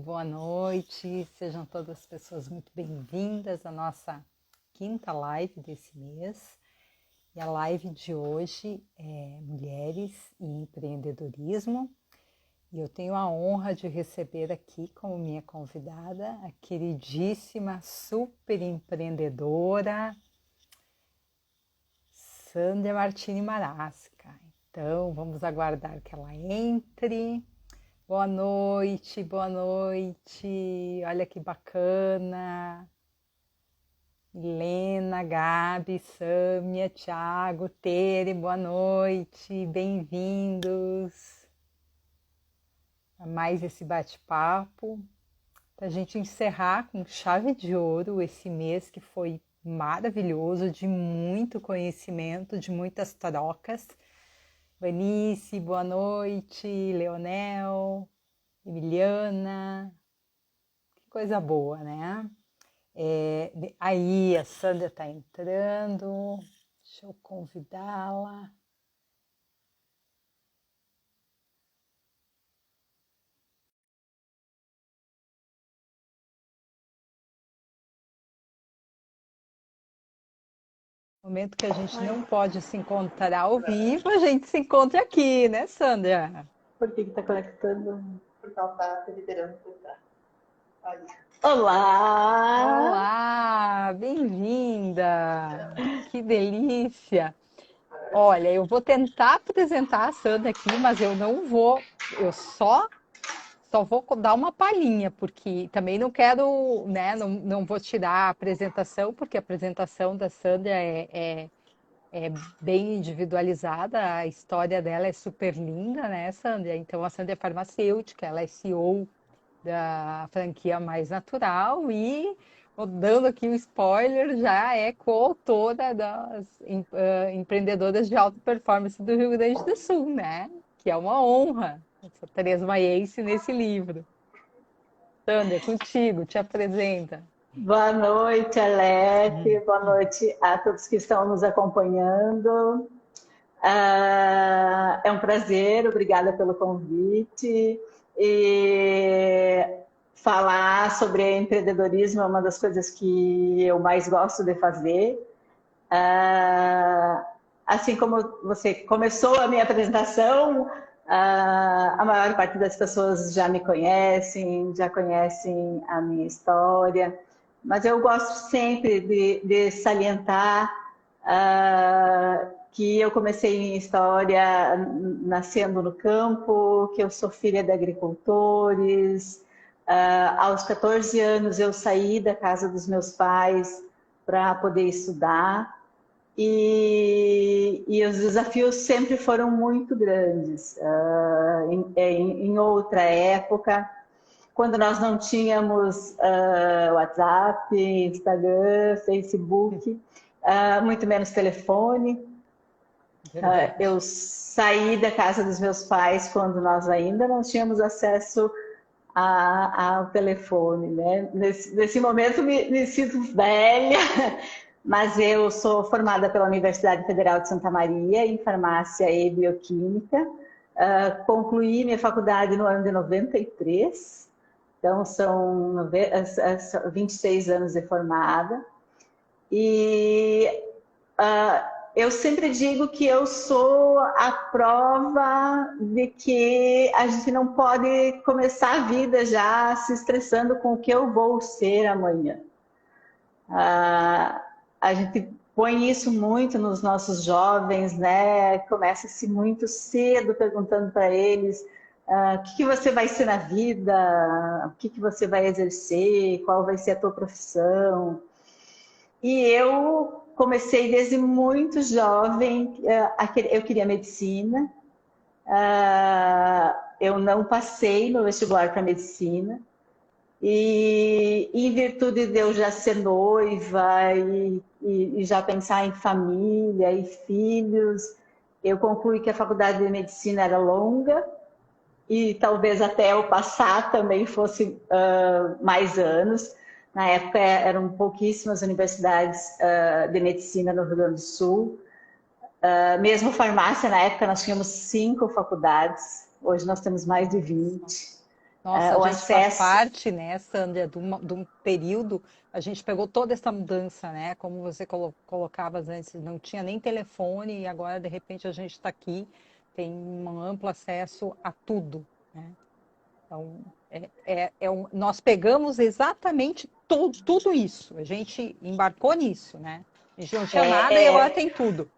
boa noite, sejam todas as pessoas muito bem-vindas à nossa quinta live desse mês. E a live de hoje é Mulheres e Empreendedorismo. E eu tenho a honra de receber aqui como minha convidada a queridíssima, super empreendedora, Sandra Martini Marasca. Então, vamos aguardar que ela entre. Boa noite, boa noite. Olha que bacana. Helena, Gabi, Sâmia, Thiago, Tere, boa noite. Bem-vindos a mais esse bate-papo. Para a gente encerrar com chave de ouro esse mês que foi maravilhoso, de muito conhecimento, de muitas trocas. Vanice, boa noite, Leonel, Emiliana, que coisa boa, né? Aí a Sandra está entrando, deixa eu convidá-la. No momento que a gente não pode se encontrar ao vivo, a gente se encontra aqui, né, Sandra? Por que está conectando? Porque ela está liderando por trás. Olá! Olá, bem-vinda! Que delícia! Olha, eu vou tentar apresentar a Sandra aqui, mas eu não vou, eu só vou dar uma palhinha, porque também não quero, né, não vou tirar a apresentação, porque a apresentação da Sandra é bem individualizada, a história dela é super linda, né, Sandra? Então, a Sandra é farmacêutica, ela é CEO da franquia Mais Natural e, dando aqui um spoiler, já é coautora das empreendedoras de alta performance do Rio Grande do Sul, né? Que é uma honra, essa Tereza Maiense nesse livro. Sandra, contigo, te apresenta. Boa noite, Alete. Boa noite a todos que estão nos acompanhando. É um prazer, obrigada pelo convite. E falar sobre empreendedorismo é uma das coisas que eu mais gosto de fazer. Assim como você começou a minha apresentação, a maior parte das pessoas já me conhecem, já conhecem a minha história, mas eu gosto sempre de salientar que eu comecei minha história nascendo no campo, que eu sou filha de agricultores. Aos 14 anos eu saí da casa dos meus pais para poder estudar. E os desafios sempre foram muito grandes. Em outra época, quando nós não tínhamos WhatsApp, Instagram, Facebook, muito menos telefone. Eu saí da casa dos meus pais quando nós ainda não tínhamos acesso ao telefone, né? Nesse momento me sinto velha, mas eu sou formada pela Universidade Federal de Santa Maria em farmácia e bioquímica. Concluí minha faculdade no ano de 93, então são 26 anos de formada. E eu sempre digo que eu sou a prova de que a gente não pode começar a vida já se estressando com o que eu vou ser amanhã. A gente põe isso muito nos nossos jovens, né? Começa-se muito cedo perguntando para eles o que você vai ser na vida, o que você vai exercer, qual vai ser a tua profissão. E eu comecei desde muito jovem, eu queria medicina, eu não passei no vestibular para medicina, e em virtude de eu já ser noiva e já pensar em família e filhos, eu concluí que a faculdade de medicina era longa e talvez até eu passar também fosse mais anos. Na época eram pouquíssimas universidades de medicina no Rio Grande do Sul. Mesmo farmácia, na época nós tínhamos 5 faculdades, hoje nós temos mais de 20. Nossa, a o gente faz acesso. parte, né, Sandra, de um período, a gente pegou toda essa mudança, né? Como você colocava antes, não tinha nem telefone e agora, de repente, a gente está aqui, tem um amplo acesso a tudo, né? Então, nós pegamos exatamente tudo isso, a gente embarcou nisso, né? A gente não tinha nada e agora É, tem tudo.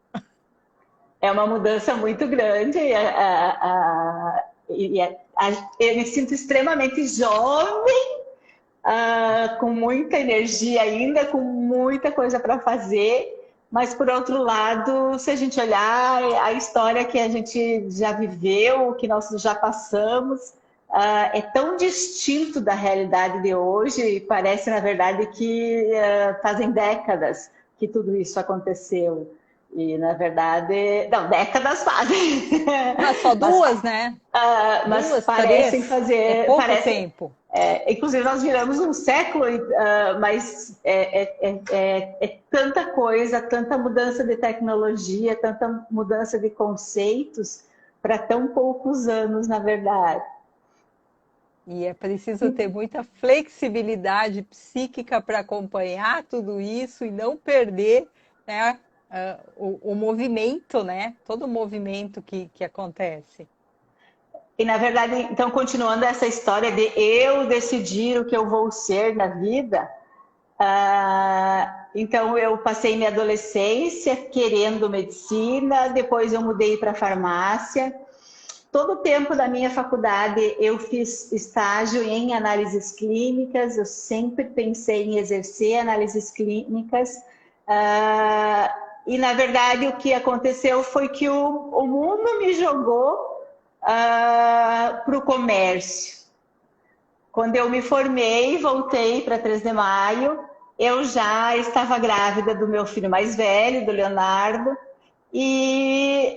é uma mudança muito grande. Eu me sinto extremamente jovem, com muita energia ainda, com muita coisa para fazer. Mas, por outro lado, se a gente olhar a história que a gente já viveu, que nós já passamos, é tão distinto da realidade de hoje, parece, na verdade, que fazem décadas que tudo isso aconteceu. E, na verdade, não, décadas fazem, Ah, só mas, duas, né? mas Duas, parecem três, é fazer, pouco parece, tempo. inclusive, nós viramos um século, mas é tanta coisa, tanta mudança de tecnologia, tanta mudança de conceitos para tão poucos anos, na verdade. E é preciso ter muita flexibilidade psíquica para acompanhar tudo isso e não perder, né, o movimento, né? Todo o movimento que acontece. E, na verdade, então, continuando essa história de eu decidir o que eu vou ser na vida, então eu passei minha adolescência querendo medicina, depois eu mudei para farmácia. Todo o tempo da minha faculdade eu fiz estágio em análises clínicas, eu sempre pensei em exercer análises clínicas. E, na verdade, o que aconteceu foi que o mundo me jogou para o comércio. Quando eu me formei, voltei para 3 de Maio, eu já estava grávida do meu filho mais velho, do Leonardo, e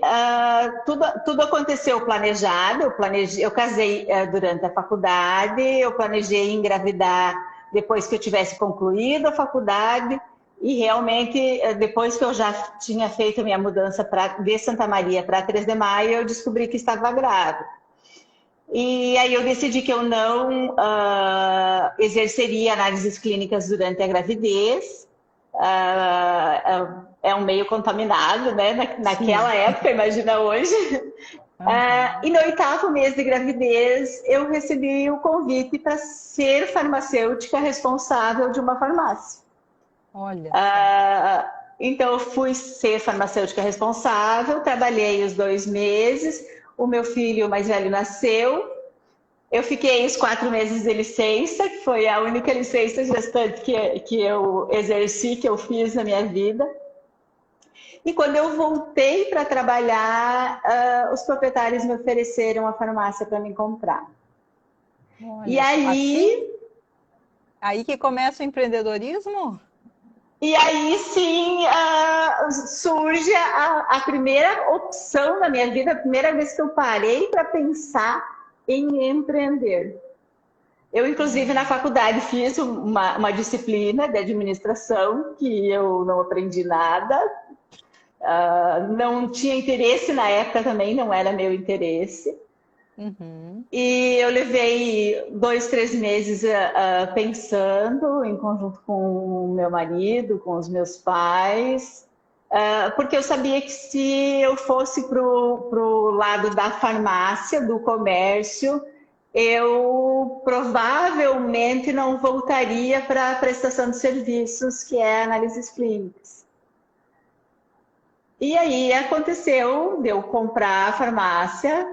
tudo aconteceu planejado. Eu casei durante a faculdade, eu planejei engravidar depois que eu tivesse concluído a faculdade, e realmente, depois que eu já tinha feito a minha mudança de Santa Maria para 3 de Maio, eu descobri que estava grávida. E aí eu decidi que eu não exerceria análises clínicas durante a gravidez. É um meio contaminado, né? Sim. Naquela época, imagina hoje. Aham. E no 8º mês de gravidez, eu recebi o convite para ser farmacêutica responsável de uma farmácia. Olha só. Então, eu fui ser farmacêutica responsável, trabalhei os 2 meses, o meu filho mais velho nasceu, eu fiquei os 4 meses de licença, que foi a única licença gestante que eu exerci, que eu fiz na minha vida. E quando eu voltei para trabalhar, os proprietários me ofereceram a farmácia para me comprar. E Olha só. Assim, aí, aí que começa o empreendedorismo? e aí sim surge a primeira opção na minha vida, a primeira vez que eu parei para pensar em empreender. Eu, inclusive, na faculdade fiz uma disciplina de administração que eu não aprendi nada, não tinha interesse na época também, não era meu interesse. Uhum. E eu levei 2, 3 meses pensando em conjunto com o meu marido, com os meus pais, porque eu sabia que se eu fosse para o lado da farmácia, do comércio, eu provavelmente não voltaria para a prestação de serviços, que é análises clínicas. E aí aconteceu de eu comprar a farmácia,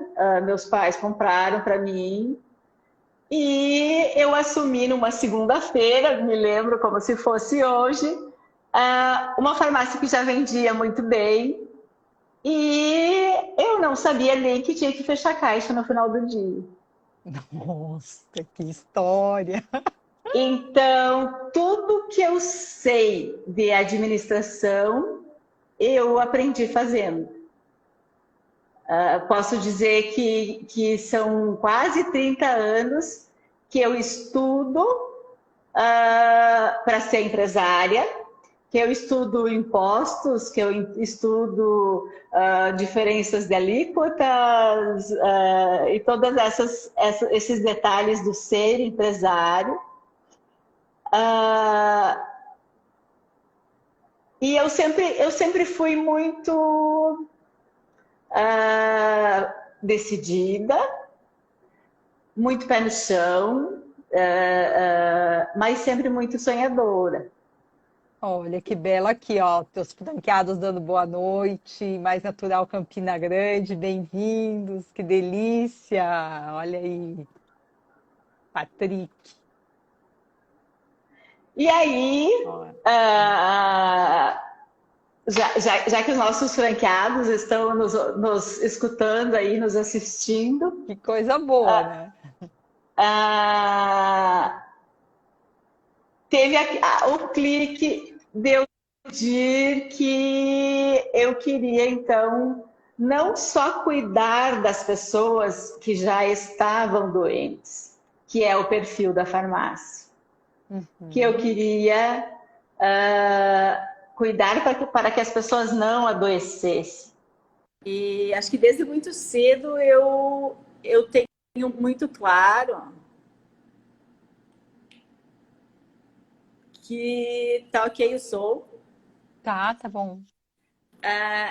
meus pais compraram para mim, e eu assumi numa segunda-feira, me lembro como se fosse hoje, uma farmácia que já vendia muito bem, e eu não sabia nem que tinha que fechar a caixa no final do dia. Nossa, que história! Então, tudo que eu sei de administração, eu aprendi fazendo. Posso dizer que são quase 30 anos que eu estudo para ser empresária, que eu estudo impostos, que eu estudo diferenças de alíquotas e todos esses detalhes do ser empresário. E eu sempre fui muito decidida, muito pé no chão, mas sempre muito sonhadora. Olha que bela aqui, ó. Teus franqueados dando boa noite. Mais Natural Campina Grande, bem-vindos. Que delícia. Olha aí, Patrick. E aí, Ó, já que os nossos franqueados estão nos escutando aí, nos assistindo, que coisa boa, né? teve o clique de eu decidir que eu queria, então, não só cuidar das pessoas que já estavam doentes, que é o perfil da farmácia, que eu queria cuidar para que as pessoas não adoecessem. E acho que desde muito cedo eu tenho muito claro que tá ok, eu sou. Tá bom.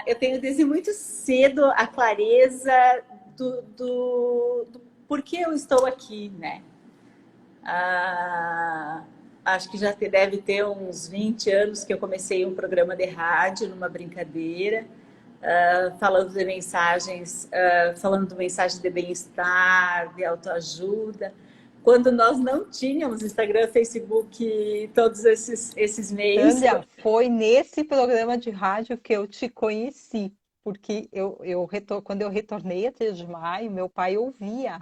Eu tenho desde muito cedo a clareza do porquê eu estou aqui, né? Acho que já deve ter uns 20 anos que eu comecei um programa de rádio numa brincadeira, falando de mensagens, falando de mensagens de bem-estar, de autoajuda. Quando nós não tínhamos Instagram, Facebook, todos esses meios. Sandra, foi nesse programa de rádio que eu te conheci, porque quando eu retornei a 3 de maio, meu pai ouvia.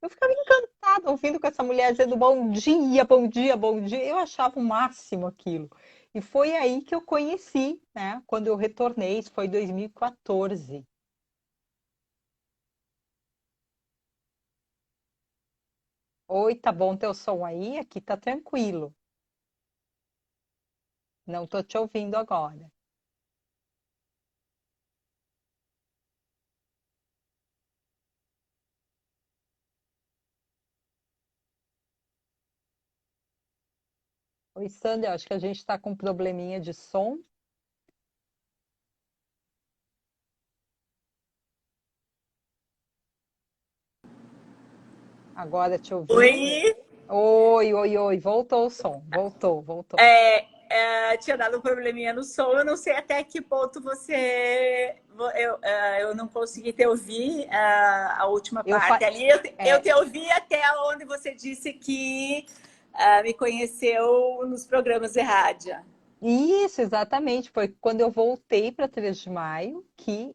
Eu ficava encantada ouvindo com essa mulher dizendo bom dia, bom dia, bom dia. Eu achava o máximo aquilo. E foi aí que eu conheci, né? Quando eu retornei, isso foi em 2014. Oi, tá bom teu som aí? Aqui tá tranquilo. Não tô te ouvindo agora. Oi, Sandra, acho que a gente está com um probleminha de som. Agora te ouvindo. Oi! Oi, voltou o som. Voltou. Tinha dado um probleminha no som, eu não sei até que ponto eu não consegui te ouvir a última parte ali. Eu te ouvi até onde você disse que me conheceu nos programas de rádio. Isso, exatamente. Foi quando eu voltei para 3 de maio que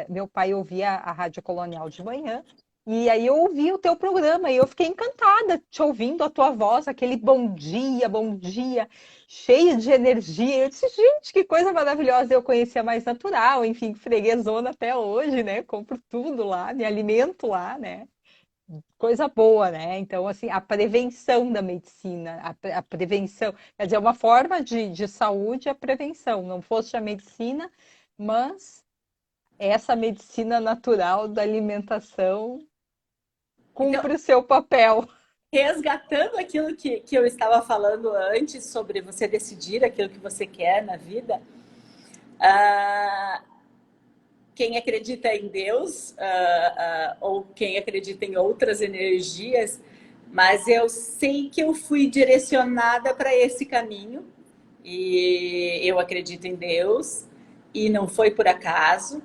meu pai ouvia a Rádio Colonial de manhã. E aí eu ouvi o teu programa e eu fiquei encantada te ouvindo a tua voz, aquele bom dia, cheio de energia. Eu disse, gente, que coisa maravilhosa. Eu conhecia Mais Natural, enfim, freguesona até hoje, né? Compro tudo lá, me alimento lá, né? Coisa boa, né? Então, assim, a prevenção da medicina, a prevenção, quer dizer, uma forma de saúde é a prevenção, não fosse a medicina, mas essa medicina natural da alimentação Então, cumpre o seu papel. resgatando aquilo que eu estava falando antes sobre você decidir aquilo que você quer na vida, quem acredita em Deus ou quem acredita em outras energias, mas eu sei que eu fui direcionada para esse caminho e eu acredito em Deus e não foi por acaso.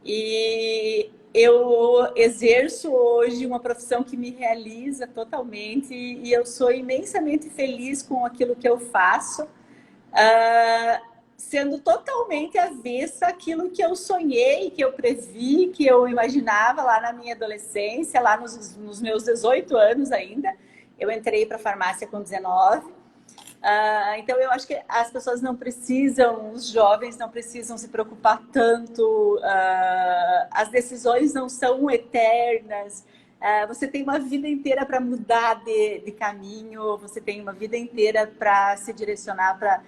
E eu exerço hoje uma profissão que me realiza totalmente e eu sou imensamente feliz com aquilo que eu faço, sendo totalmente avessa aquilo que eu sonhei, que eu previ, que eu imaginava lá na minha adolescência, lá nos meus 18 anos ainda. Eu entrei para a farmácia com 19. Então, eu acho que as pessoas não precisam, os jovens não precisam se preocupar tanto, as decisões não são eternas, você tem uma vida inteira para mudar de caminho, você tem uma vida inteira para se direcionar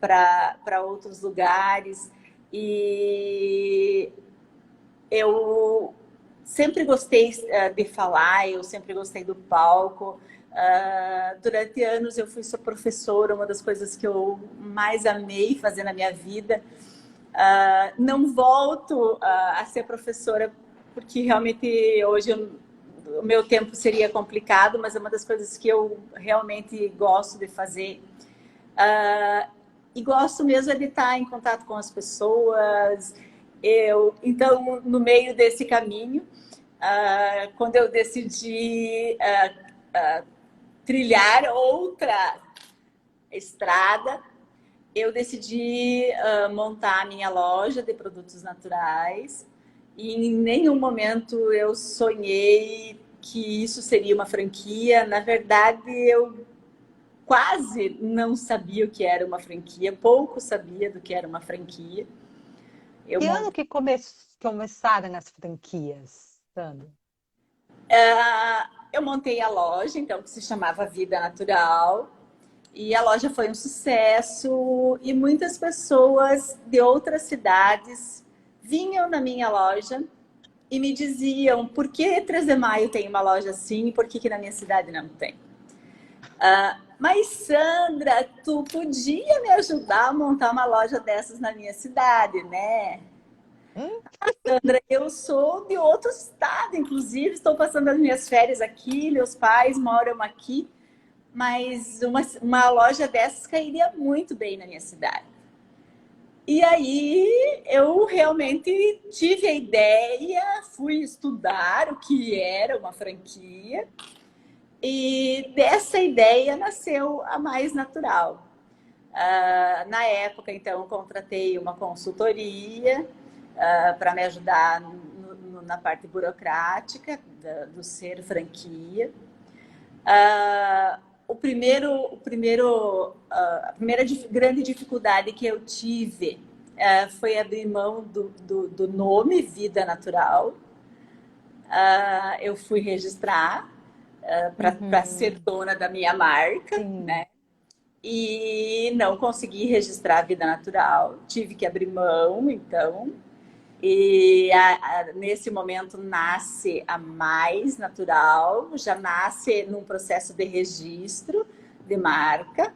para outros lugares. E eu sempre gostei de falar, eu sempre gostei do palco. Durante anos eu fui sua professora, uma das coisas que eu mais amei fazer na minha vida. Não volto a ser professora porque realmente hoje o meu tempo seria complicado, mas é uma das coisas que eu realmente gosto de fazer. E gosto mesmo de estar em contato com as pessoas. Então, no meio desse caminho, quando eu decidi trilhar outra estrada, eu decidi montar a minha loja de produtos naturais e em nenhum momento eu sonhei que isso seria uma franquia. Na verdade, eu quase não sabia o que era uma franquia, pouco sabia do que era uma franquia. Que ano que começaram as franquias, Sandra? Eu montei a loja, então, que se chamava Vida Natural. E a loja foi um sucesso e muitas pessoas de outras cidades vinham na minha loja e me diziam por que 3 de Maio tem uma loja assim e por que na minha cidade não tem. Mas Sandra, tu podia me ajudar a montar uma loja dessas na minha cidade, né? Sandra, eu sou de outro estado, inclusive estou passando as minhas férias aqui, meus pais moram aqui. Mas uma loja dessas cairia muito bem na minha cidade. E aí eu realmente tive a ideia, fui estudar o que era uma franquia e dessa ideia nasceu a Mais Natural. Na época, então, eu contratei uma consultoria para me ajudar na parte burocrática do ser franquia. A primeira grande dificuldade que eu tive foi abrir mão do nome Vida Natural. Eu fui registrar para ser dona da minha marca, né? E não consegui registrar a Vida Natural. Tive que abrir mão, então. E nesse momento nasce a Mais Natural, já nasce num processo de registro de marca.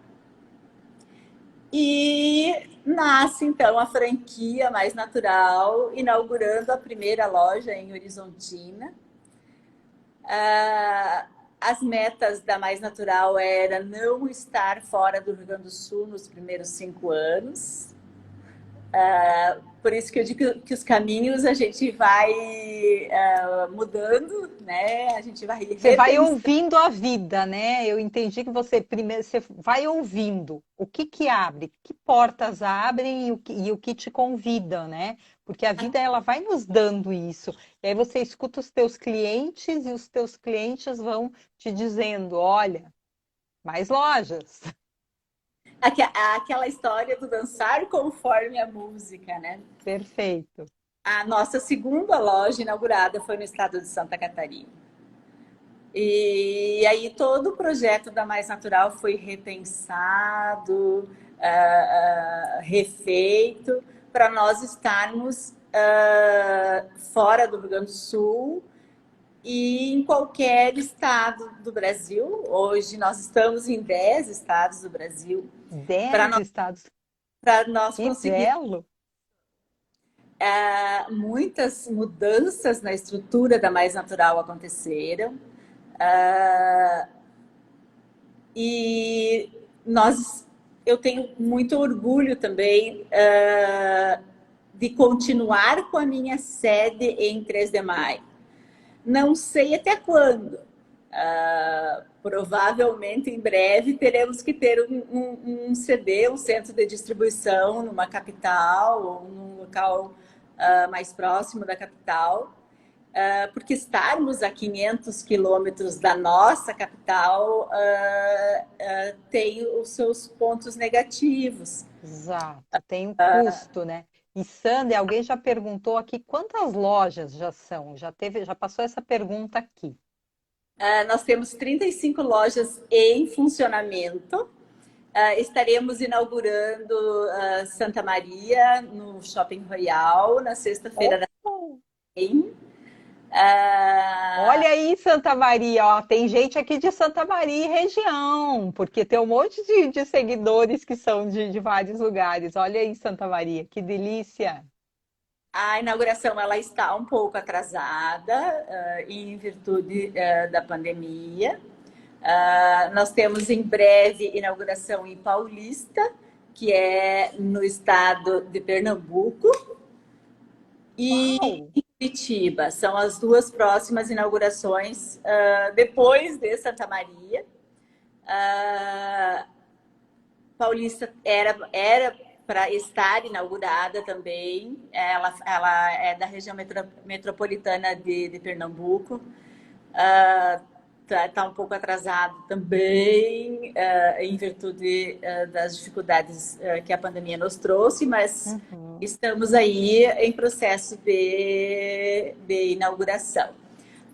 E nasce então a franquia Mais Natural, inaugurando a primeira loja em Horizontina. As metas da Mais Natural era não estar fora do Rio Grande do Sul nos primeiros 5 anos. Por isso que eu digo que os caminhos a gente vai mudando, né? A gente vai Você vai ouvindo a vida, né? Eu entendi que você primeiro você vai ouvindo o que abre, que portas abrem e o que te convidam, né? Porque a vida ela vai nos dando isso. E aí você escuta os teus clientes e os teus clientes vão te dizendo, olha, mais lojas. Aquela história do dançar conforme a música, né? Perfeito. A nossa segunda loja inaugurada foi no estado de Santa Catarina. E aí todo o projeto da Mais Natural foi repensado, refeito, para nós estarmos fora do Rio Grande do Sul e em qualquer estado do Brasil. Hoje nós estamos em 10 estados do Brasil. 10 estados. Para nós que conseguir belo. Muitas mudanças na estrutura da Mais Natural aconteceram. E eu tenho muito orgulho também de continuar com a minha sede em 3 de Maio. Não sei até quando. Provavelmente em breve teremos que ter um CD, um centro de distribuição numa capital ou num local mais próximo da capital, porque estarmos a 500 quilômetros da nossa capital tem os seus pontos negativos. Exato, tem um custo, né? E Sandra, alguém já perguntou aqui quantas lojas já são? Já passou essa pergunta aqui. Nós temos 35 lojas em funcionamento. Estaremos inaugurando Santa Maria no Shopping Royal na sexta-feira da Oh, manhã. Ah, olha aí, Santa Maria, ó, tem gente aqui de Santa Maria e região, porque tem um monte de seguidores que são de vários lugares. Olha aí, Santa Maria, que delícia! a inauguração ela está um pouco atrasada em virtude da pandemia. Nós temos em breve inauguração em Paulista, que é no estado de Pernambuco, e Uau! em Curitiba. São as duas próximas inaugurações depois de Santa Maria. Paulista era para estar inaugurada também. Ela é da região metropolitana de Pernambuco. Está um pouco atrasado também, em virtude das dificuldades que a pandemia nos trouxe, mas Uhum. estamos aí em processo de inauguração.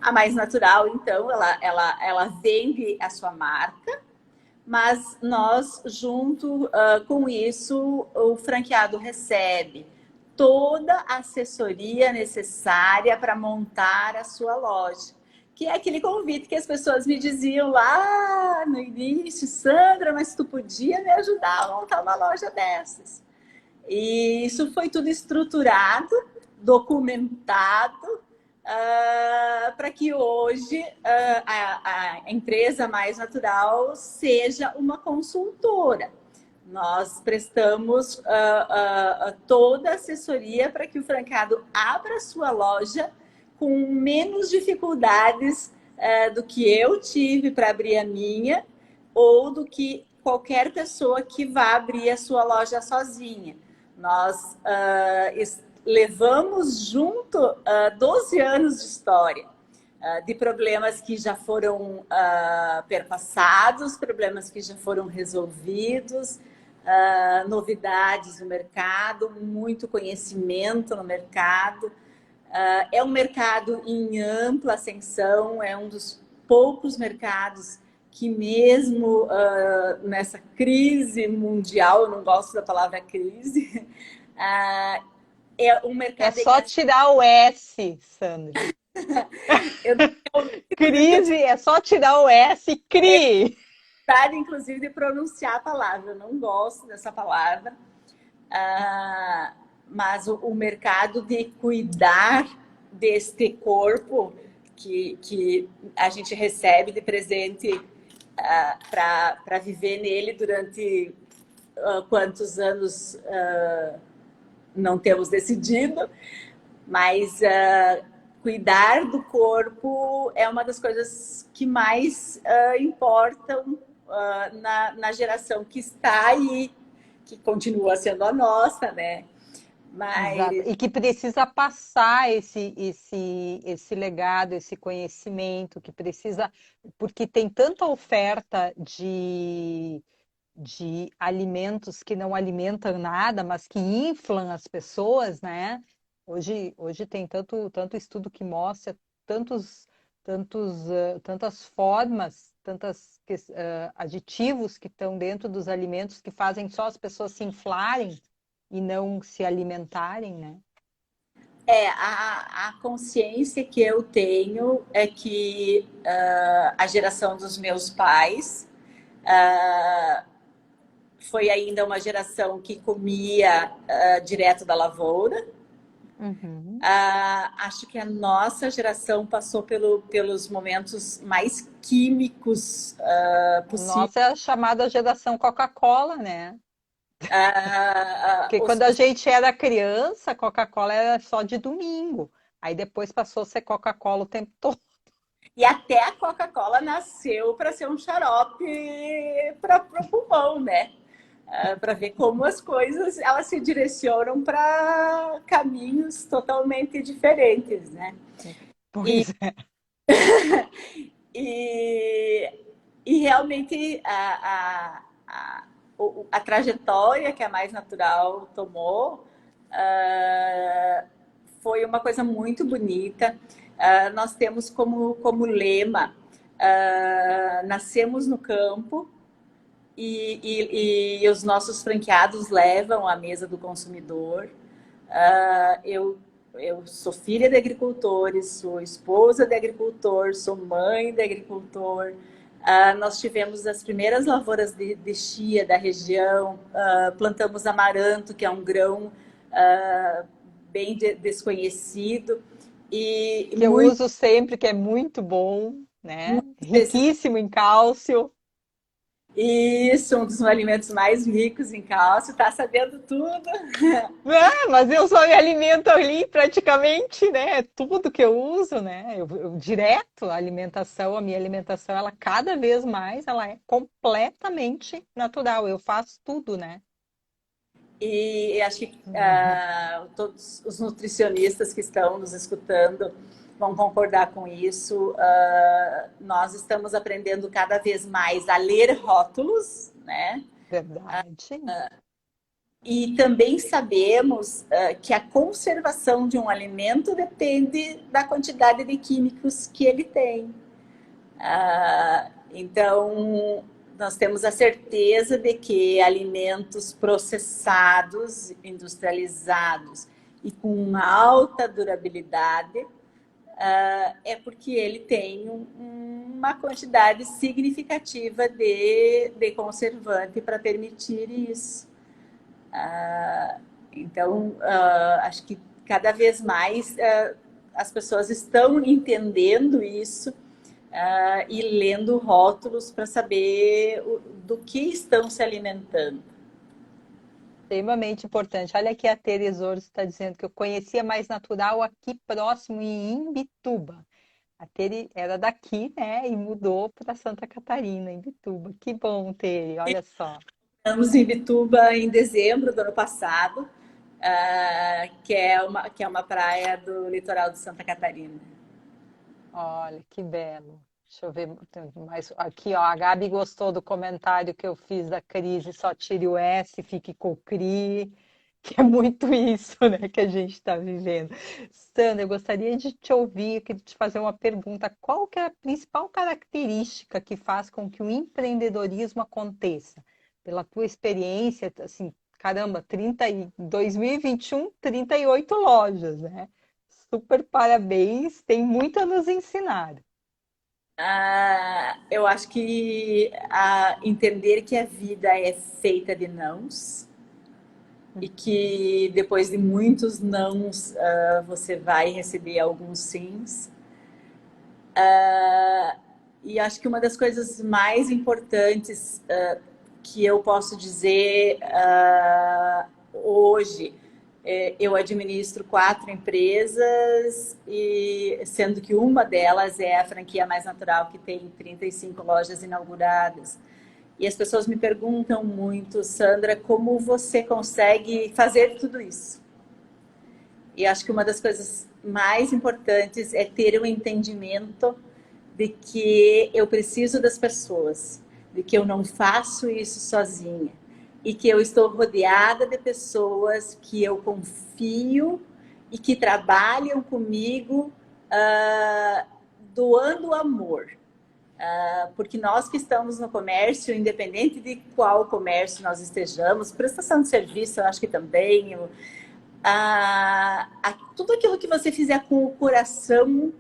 A Mais Natural, então, ela vende a sua marca, mas nós, junto com isso, o franqueado recebe toda a assessoria necessária para montar a sua loja. Que é aquele convite que as pessoas me diziam lá no início, Sandra, mas tu podia me ajudar a montar uma loja dessas. E isso foi tudo estruturado, documentado, para que hoje a empresa Mais Natural seja uma consultora. Nós prestamos toda a assessoria para que o franqueado abra sua loja com menos dificuldades do que eu tive para abrir a minha ou do que qualquer pessoa que vá abrir a sua loja sozinha. Nós levamos junto 12 anos de história, de problemas que já foram perpassados, problemas que já foram resolvidos, novidades no mercado, muito conhecimento no mercado. É um mercado em ampla ascensão, é um dos poucos mercados que mesmo nessa crise mundial, eu não gosto da palavra crise, é um É mercado... só tirar o S, Sandra. Eu Crise, é só tirar o S, CRI. tenho inclusive, de pronunciar a palavra, eu não gosto dessa palavra. Mas o mercado de cuidar deste corpo que a gente recebe de presente para viver nele durante quantos anos não temos decidido, mas cuidar do corpo é uma das coisas que mais importam na geração que está aí, que continua sendo a nossa, né? Exato. Mas E que precisa passar esse legado, esse conhecimento, que precisa, porque tem tanta oferta de alimentos que não alimentam nada, mas que inflam as pessoas, né? Hoje tem tanto estudo que mostra tantas formas, aditivos que estão dentro dos alimentos que fazem só as pessoas se inflarem e não se alimentarem, né? a consciência que eu tenho é que a geração dos meus pais foi ainda uma geração que comia direto da lavoura. Uhum. Acho que a nossa geração passou pelos momentos mais químicos possíveis. Nossa, é a chamada geração Coca-Cola, né? Porque Os quando a gente era criança, Coca-Cola era só de domingo. Aí depois passou a ser Coca-Cola o tempo todo. E até a Coca-Cola nasceu para ser um xarope para o pulmão, né? Para ver como as coisas elas se direcionam para caminhos totalmente diferentes, né? Pois é. E, e realmente a trajetória que a Mais Natural tomou foi uma coisa muito bonita. Nós temos como lema: nascemos no campo, e os nossos franqueados levam à mesa do consumidor. Eu sou filha de agricultores, sou esposa de agricultor, sou mãe de agricultor. Nós tivemos as primeiras lavouras de chia da região, plantamos amaranto, que é um grão bem desconhecido. Que eu uso sempre, que é muito bom, né? Riquíssimo em cálcio. Isso, um dos alimentos mais ricos em cálcio, tá sabendo tudo. Mas eu só me alimento ali praticamente, né? Tudo que eu uso, né? Eu direto a alimentação, a minha alimentação, ela cada vez mais, ela é completamente natural. Eu faço tudo, né? E acho que todos os nutricionistas que estão nos escutando vão concordar com isso. Nós estamos aprendendo cada vez mais a ler rótulos, né? Verdade. E também sabemos que a conservação de um alimento depende da quantidade de químicos que ele tem. Então, nós temos a certeza de que alimentos processados, industrializados e com alta durabilidade é porque ele tem uma quantidade significativa de conservante para permitir isso. Então, acho que cada vez mais as pessoas estão entendendo isso e lendo rótulos para saber do que estão se alimentando. Extremamente importante. Olha aqui, a Teresor está dizendo que eu conhecia mais natural aqui próximo em Imbituba. A Tere era daqui, né? E mudou para Santa Catarina, Imbituba. Que bom, Tere, olha só. Estamos em Imbituba em dezembro do ano passado, que é uma praia do litoral de Santa Catarina. Olha, que belo. Deixa eu ver mais. Aqui, ó, a Gabi gostou do comentário que eu fiz da crise, só tire o S, fique com o CRI, que é muito isso, né, que a gente está vivendo. Sandra, eu gostaria de te ouvir, queria te fazer uma pergunta. Qual que é a principal característica que faz com que o empreendedorismo aconteça? Pela tua experiência, assim, caramba, 2021, 38 lojas, né? Super parabéns, tem muito a nos ensinar. Eu acho que entender que a vida é feita de nãos e que depois de muitos nãos você vai receber alguns sims. E acho que uma das coisas mais importantes que eu posso dizer hoje, eu administro 4 empresas, e sendo que uma delas é a franquia Mais Natural, que tem 35 lojas inauguradas. E as pessoas me perguntam muito, Sandra, como você consegue fazer tudo isso? E acho que uma das coisas mais importantes é ter um entendimento de que eu preciso das pessoas, de que eu não faço isso sozinha e que eu estou rodeada de pessoas que eu confio e que trabalham comigo doando amor. Porque nós que estamos no comércio, independente de qual comércio nós estejamos, prestação de serviço, eu acho que também, tudo aquilo que você fizer com o coração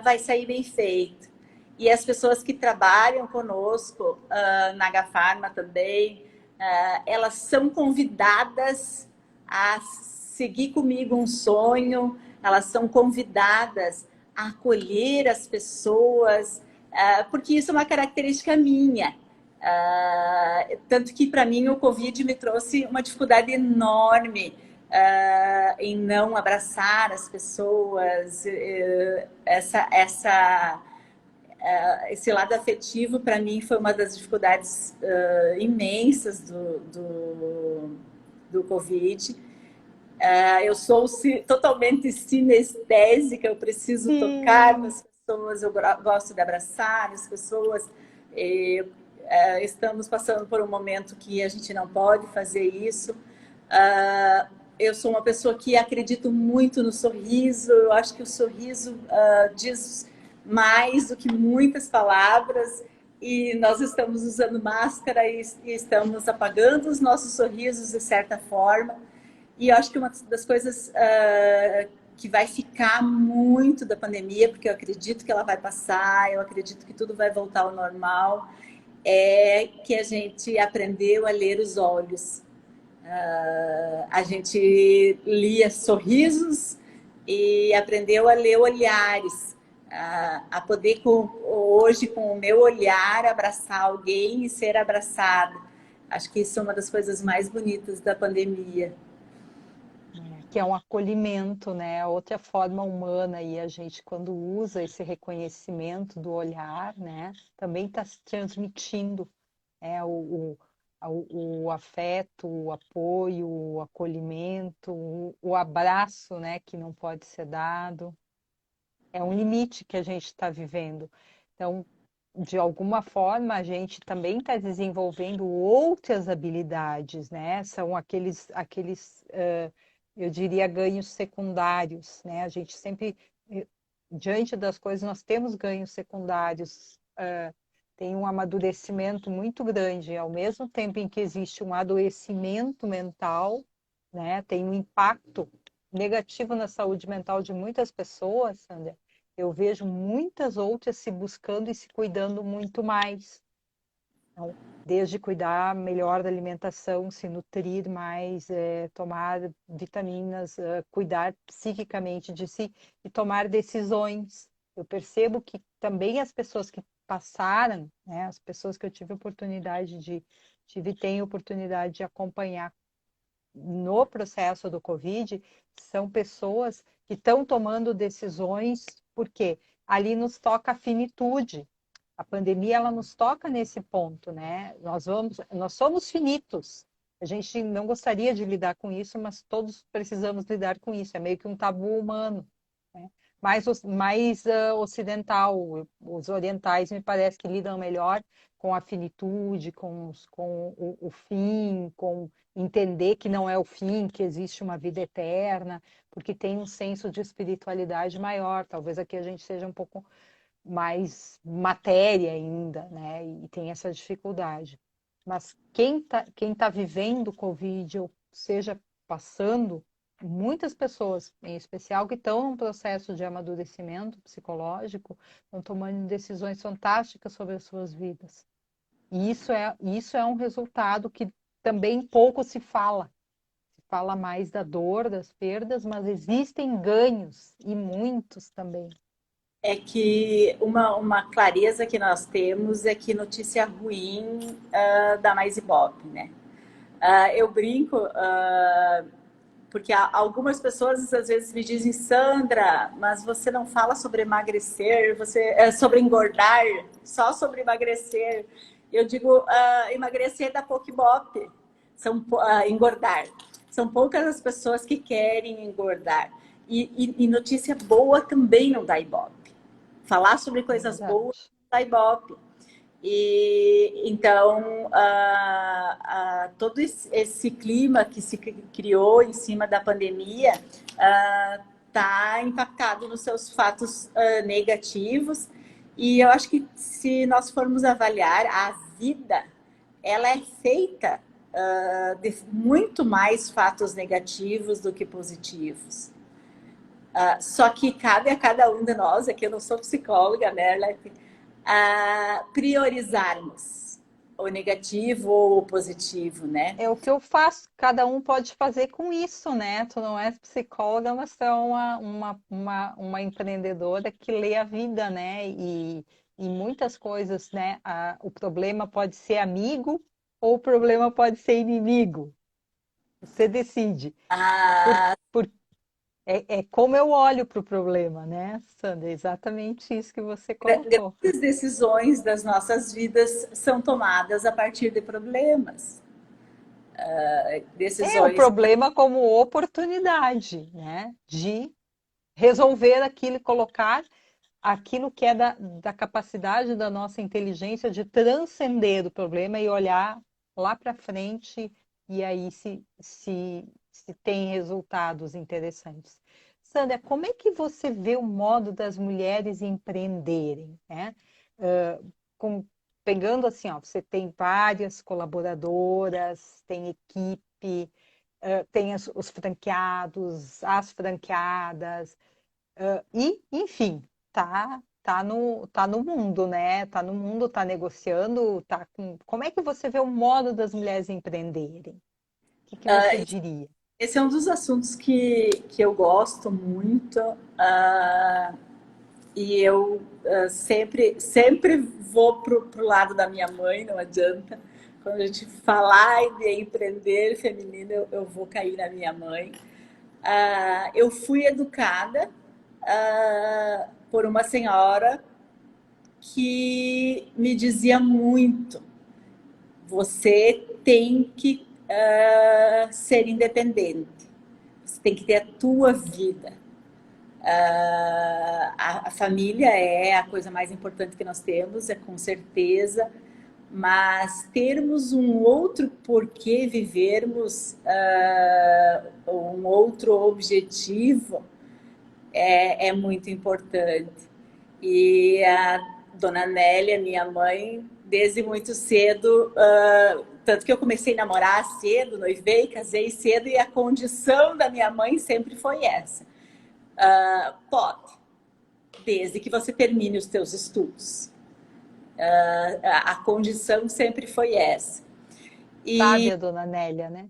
vai sair bem feito. E as pessoas que trabalham conosco na Agafarma também, elas são convidadas a seguir comigo um sonho, elas são convidadas a acolher as pessoas, porque isso é uma característica minha. Tanto que, para mim, o Covid me trouxe uma dificuldade enorme em não abraçar as pessoas. Esse lado afetivo, para mim, foi uma das dificuldades imensas do Covid. Eu sou totalmente sinestésica, eu preciso tocar nas pessoas, eu gosto de abraçar as pessoas. Estamos passando por um momento que a gente não pode fazer isso. Eu sou uma pessoa que acredito muito no sorriso. Eu acho que o sorriso diz mais do que muitas palavras. e nós estamos usando máscara e estamos apagando os nossos sorrisos de certa forma. E eu acho que uma das coisas que vai ficar muito da pandemia, porque eu acredito que ela vai passar, eu acredito que tudo vai voltar ao normal, é que a gente aprendeu a ler os olhos. A gente lia sorrisos e aprendeu a ler olhares, a poder hoje com o meu olhar abraçar alguém e ser abraçado. Acho que isso é uma das coisas mais bonitas da pandemia. Que é um acolhimento, né? Outra forma humana e a gente quando usa esse reconhecimento do olhar, né? Também está se transmitindo, o afeto, o apoio, o acolhimento, o abraço, né? Que não pode ser dado. É um limite que a gente está vivendo. Então, de alguma forma, a gente também está desenvolvendo outras habilidades, né? São aqueles eu diria, ganhos secundários, né? A gente sempre, diante das coisas, nós temos ganhos secundários, tem um amadurecimento muito grande, ao mesmo tempo em que existe um adoecimento mental, né? Tem um impacto negativo na saúde mental de muitas pessoas, Sandra. Eu vejo muitas outras se buscando e se cuidando muito mais. Então, desde cuidar melhor da alimentação, se nutrir mais, tomar vitaminas, cuidar psiquicamente de si e tomar decisões. Eu percebo que também as pessoas que passaram, né, as pessoas que eu tenho oportunidade de acompanhar no processo do Covid, são pessoas que estão tomando decisões, porque ali nos toca a finitude. A pandemia ela nos toca nesse ponto, né? Nós somos finitos. A gente não gostaria de lidar com isso, mas todos precisamos lidar com isso. É meio que um tabu humano, né? Mais ocidental, os orientais me parece que lidam melhor com a finitude, com o fim, com entender que não é o fim, que existe uma vida eterna, porque tem um senso de espiritualidade maior. Talvez aqui a gente seja um pouco mais matéria ainda, né? E tem essa dificuldade. Mas quem tá vivendo o Covid, ou seja, passando, muitas pessoas, em especial, que estão num processo de amadurecimento psicológico, estão tomando decisões fantásticas sobre as suas vidas. E isso é um resultado que também pouco se fala. Se fala mais da dor, das perdas, mas existem ganhos, e muitos também. É que uma clareza que nós temos é que notícia ruim dá mais ibope, né? Eu brinco, porque algumas pessoas às vezes me dizem, Sandra, mas você não fala sobre emagrecer, sobre engordar, só sobre emagrecer. Eu digo, emagrecer dá pouco ibope, engordar. São poucas as pessoas que querem engordar. E notícia boa também não dá ibope. Falar sobre coisas boas não dá ibope. E então todo esse clima que se criou em cima da pandemia está impactado nos seus fatos negativos. E eu acho que se nós formos avaliar a vida, ela é feita de muito mais fatos negativos do que positivos. Só que cabe a cada um de nós, aqui eu não sou psicóloga, né, a priorizarmos o negativo ou o positivo, né? É o que eu faço, cada um pode fazer com isso, né? Tu não és psicóloga, mas tu é uma empreendedora que lê a vida, né? E muitas coisas, né? O problema pode ser amigo ou o problema pode ser inimigo. Você decide. Ah, É como eu olho para o problema, né, Sandra? É exatamente isso que você colocou. grandes decisões das nossas vidas são tomadas a partir de problemas. É o Decisões. problema como oportunidade, né? De resolver aquilo, colocar aquilo que é da capacidade da nossa inteligência de transcender o problema e olhar lá para frente e aí se tem resultados interessantes. Sandra, como é que você vê o modo das mulheres empreenderem, né? Com pegando assim, ó, você tem várias colaboradoras, tem equipe, tem os franqueados, as franqueadas, e, enfim, tá no mundo, né? Tá no mundo, tá negociando, tá com... Como é que você vê o modo das mulheres empreenderem? O que você diria? Esse é um dos assuntos que eu gosto muito, e eu sempre vou pro lado da minha mãe, não adianta. Quando a gente falar de empreender feminino, eu vou cair na minha mãe. Eu fui educada por uma senhora que me dizia muito: você tem que ser independente, você tem que ter a tua vida. A família é a coisa mais importante que nós temos, é com certeza, mas termos um outro porquê vivermos, um outro objetivo é muito importante. E a dona Nélia, minha mãe, desde muito cedo, tanto que eu comecei a namorar cedo, noivei, casei cedo, e a condição da minha mãe sempre foi essa. Pode, desde que você termine os teus estudos. A condição sempre foi essa. Sabe a dona Nélia, né?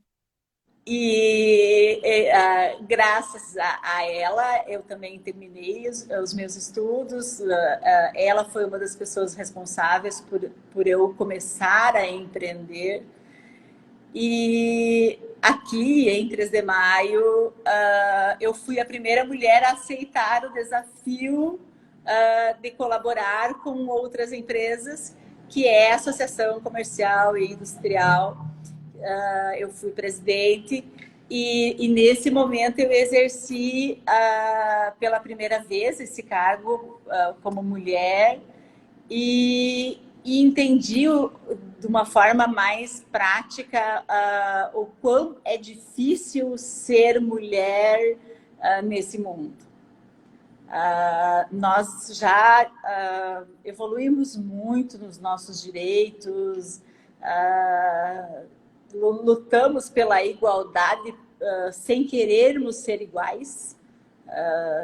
Graças a ela, eu também terminei os meus estudos. Ela foi uma das pessoas responsáveis por eu começar a empreender. E aqui, em 3 de Maio, eu fui a primeira mulher a aceitar o desafio de colaborar com outras empresas, que é a Associação Comercial e Industrial. Eu fui presidente e nesse momento eu exerci pela primeira vez esse cargo como mulher e entendi de uma forma mais prática o quão é difícil ser mulher nesse mundo. Nós já evoluímos muito nos nossos direitos, lutamos pela igualdade sem querermos ser iguais.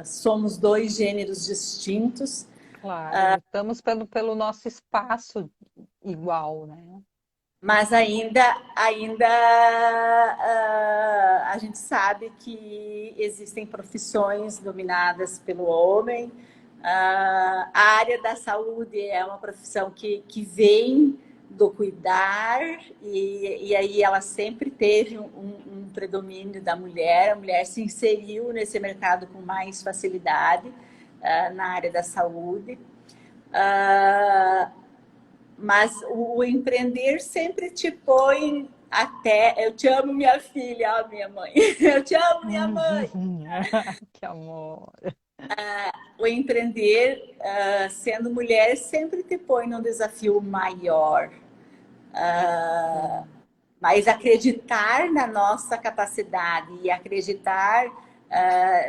Somos 2 gêneros distintos. Claro, lutamos pelo nosso espaço igual, né? Mas ainda a gente sabe que existem profissões dominadas pelo homem. A área da saúde é uma profissão que vem do cuidar, e aí ela sempre teve um predomínio da mulher. A mulher se inseriu nesse mercado com mais facilidade na área da saúde. Mas o empreender sempre te põe até... Eu te amo, minha filha, ó, minha mãe. Eu te amo, minha mãe. Que amor. O empreender, sendo mulher, sempre te põe num desafio maior. Mas acreditar na nossa capacidade e acreditar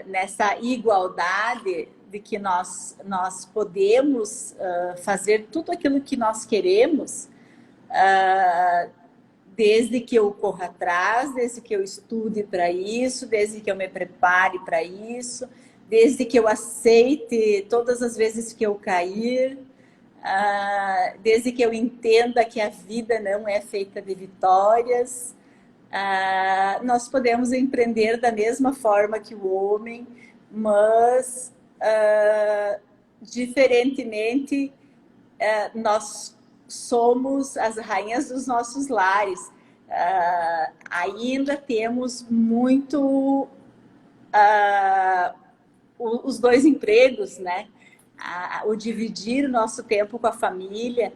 nessa igualdade de que nós podemos fazer tudo aquilo que nós queremos, desde que eu corra atrás, desde que eu estude para isso, desde que eu me prepare para isso, desde que eu aceite todas as vezes que eu cair, desde que eu entenda que a vida não é feita de vitórias. Nós podemos empreender da mesma forma que o homem, mas diferentemente, nós somos as rainhas dos nossos lares. Ainda temos muito os 2 empregos, né? O dividir o nosso tempo com a família,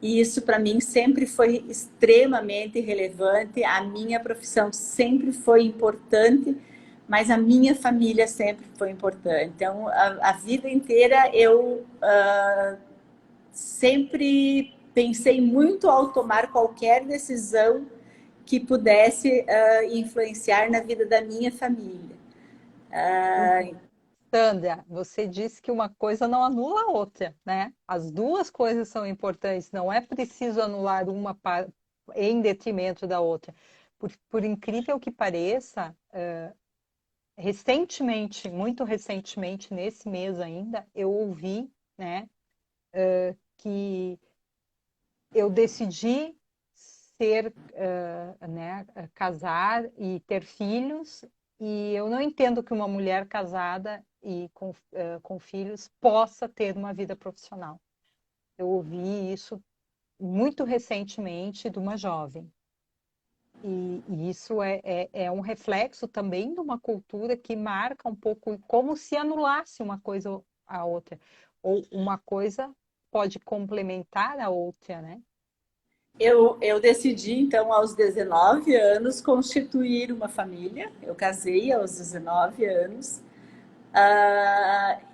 e isso para mim sempre foi extremamente relevante. A minha profissão sempre foi importante, mas a minha família sempre foi importante. Então, a vida inteira eu sempre pensei muito ao tomar qualquer decisão que pudesse influenciar na vida da minha família. Sandra, você disse que uma coisa não anula a outra, né? As duas coisas são importantes, não é preciso anular uma em detrimento da outra. Por incrível que pareça, recentemente, muito recentemente, nesse mês ainda, eu ouvi, né, que eu decidi ser, né, casar e ter filhos, e eu não entendo que uma mulher casada e com filhos possa ter uma vida profissional. Eu ouvi isso muito recentemente de uma jovem. E isso é um reflexo também de uma cultura que marca um pouco como se anulasse uma coisa a outra. Ou uma coisa pode complementar a outra, né? Eu decidi, então, aos 19 anos, constituir uma família. Eu casei aos 19 anos.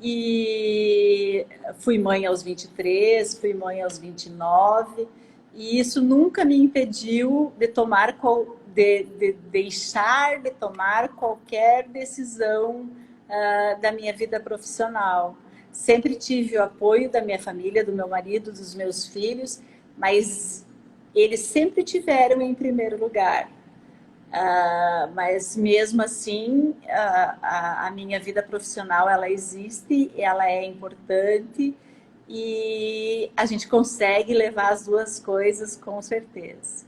E fui mãe aos 23, fui mãe aos 29. E isso nunca me impediu de tomar, de deixar de tomar qualquer decisão da minha vida profissional. Sempre tive o apoio da minha família, do meu marido, dos meus filhos, mas eles sempre tiveram em primeiro lugar. Mas mesmo assim, a minha vida profissional, ela existe, ela é importante e a gente consegue levar as duas coisas com certeza.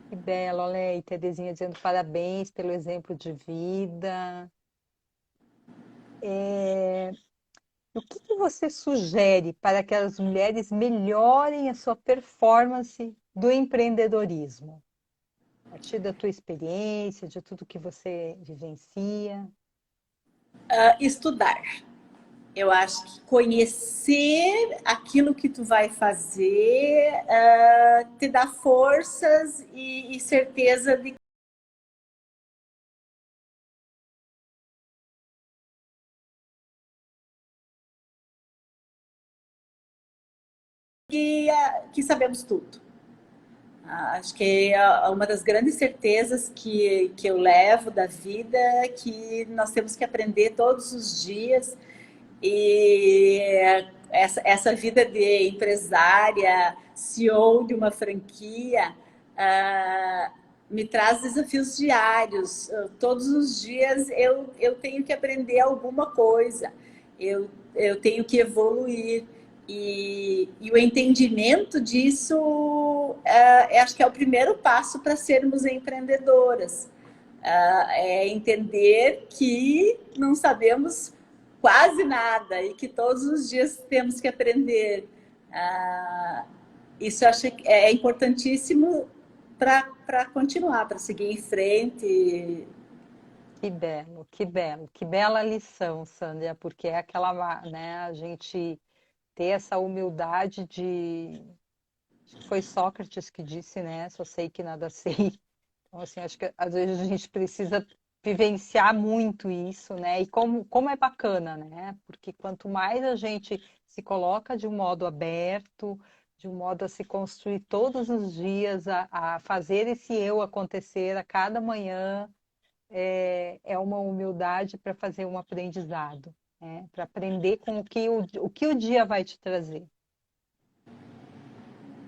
Que belo, olha aí, Terezinha dizendo parabéns pelo exemplo de vida. O que que você sugere para que as mulheres melhorem a sua performance do empreendedorismo? A partir da tua experiência, de tudo que você vivencia. Estudar. Eu acho que conhecer aquilo que tu vai fazer te dá forças e certeza de que sabemos tudo. Acho que uma das grandes certezas que eu levo da vida é que nós temos que aprender todos os dias. E essa vida de empresária, CEO de uma franquia, me traz desafios diários. Todos os dias eu tenho que aprender alguma coisa, eu tenho que evoluir. E o entendimento disso, acho que é o primeiro passo para sermos empreendedoras. É entender que não sabemos quase nada e que todos os dias temos que aprender. Isso eu acho que é importantíssimo para continuar, para seguir em frente. Que belo, que belo, que bela lição, Sandra, porque é aquela, né, a gente ter essa humildade de. Acho que foi Sócrates que disse, né? Só sei que nada sei. Então, assim, acho que às vezes a gente precisa vivenciar muito isso, né? E como é bacana, né? Porque quanto mais a gente se coloca de um modo aberto, de um modo a se construir todos os dias, a fazer esse eu acontecer a cada manhã, é uma humildade para fazer um aprendizado, né? Para aprender com o que o dia vai te trazer.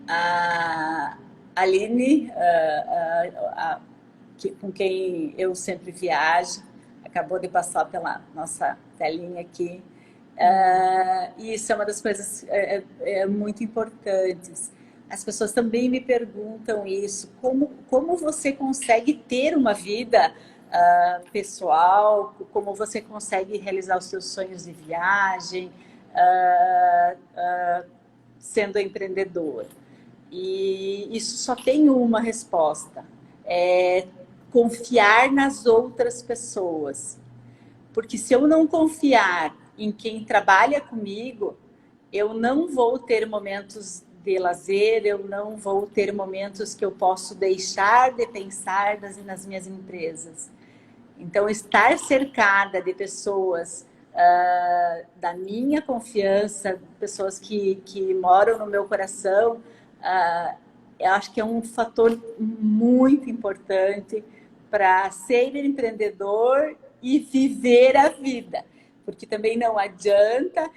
A Aline, com quem eu sempre viajo, acabou de passar pela nossa telinha aqui. E isso é uma das coisas muito importantes. As pessoas também me perguntam isso, como você consegue ter uma vida pessoal, como você consegue realizar os seus sonhos de viagem, sendo empreendedor. E isso só tem uma resposta: é confiar nas outras pessoas. Porque se eu não confiar em quem trabalha comigo, eu não vou ter momentos de lazer, eu não vou ter momentos que eu posso deixar de pensar nas minhas empresas. Então, estar cercada de pessoas da minha confiança, pessoas que moram no meu coração, eu acho que é um fator muito importante para ser empreendedor e viver a vida. porque também não adianta